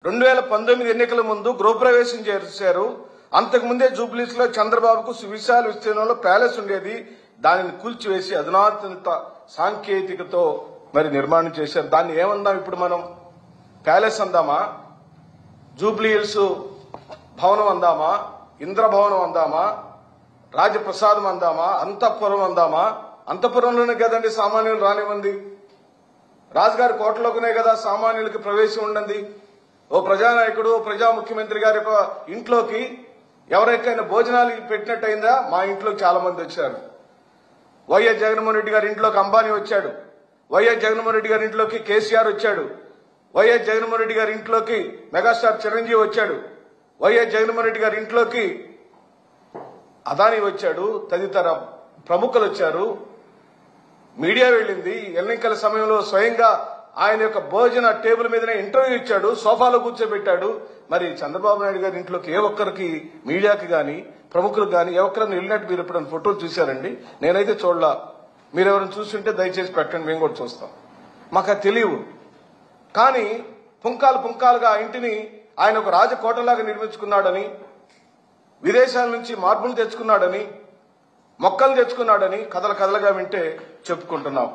2019 ఎన్నికల ముందు గృహప్రవేశం చేశారు. అంతకుముందే జూబ్లీస్ లో చంద్రబాబుకు సువిశాల విస్తీర్ణంలో ప్యాలెస్ ఉండేది. దానిని కూల్చివేసి అధునాతన సాంకేతికతో మరి నిర్మాణం చేశారు. దాన్ని ఏమందాం ఇప్పుడు మనం? ప్యాలెస్ అందామా, జూబ్లీహిల్స్ భవనం అందామా, ఇంద్రభవనం అందామా, రాజప్రసాదం అందామా, అంతఃపురం అందామా? అంతఃపురంలోనే కదండి సామాన్యులు రానివ్వండి. రాజుగారి కోటలోనే కదా సామాన్యులకి ప్రవేశం ఉండండి. ఓ ప్రజానాయకుడు, ప్రజా ముఖ్యమంత్రి గారి ఇంట్లోకి ఎవరికైనా భోజనాలు పెట్టినట్టయిందా? మా ఇంట్లోకి చాలా మంది వచ్చారు. వైఎస్ జగన్మోహన్ రెడ్డి గారి ఇంట్లోకి అంబానీ వచ్చాడు. వైఎస్ జగన్మోహన్ రెడ్డి గారి ఇంట్లోకి కేసీఆర్ వచ్చాడు. వైఎస్ జగన్మోహన్ రెడ్డి గారి ఇంట్లోకి మెగాస్టార్ చిరంజీవి వచ్చాడు. వైఎస్ జగన్మోహన్ రెడ్డి గారి ఇంట్లోకి అదానీ వచ్చాడు. తదితర ప్రముఖులు వచ్చారు. మీడియా వెళ్ళింది. ఎన్నికల సమయంలో స్వయంగా ఆయన యొక్క భోజన టేబుల్ మీదనే ఇంటర్వ్యూ ఇచ్చాడు. సోఫాలో కూర్చోబెట్టాడు. మరి చంద్రబాబు నాయుడు గారి ఇంట్లోకి ఏ ఒక్కరికి, మీడియాకి గాని ప్రముఖులకు గాని ఏ ఒక్కరిని వెళ్ళినట్టు మీరు ఎప్పుడైనా ఫోటోలు చూశారండి? నేనైతే చూడలా. మీరెవరైనా చూస్తుంటే దయచేసి పెట్టండి, మేము కూడా చూస్తాం. మాకు అది తెలియవు. కానీ పుంకాలుగా ఆ ఇంటిని ఆయన ఒక రాజకోటలాగా నిర్మించుకున్నాడని, విదేశాల నుంచి మార్పులు తెచ్చుకున్నాడని, మొక్కలు తెచ్చుకున్నాడని కథలుగా వింటే చెప్పుకుంటున్నాం.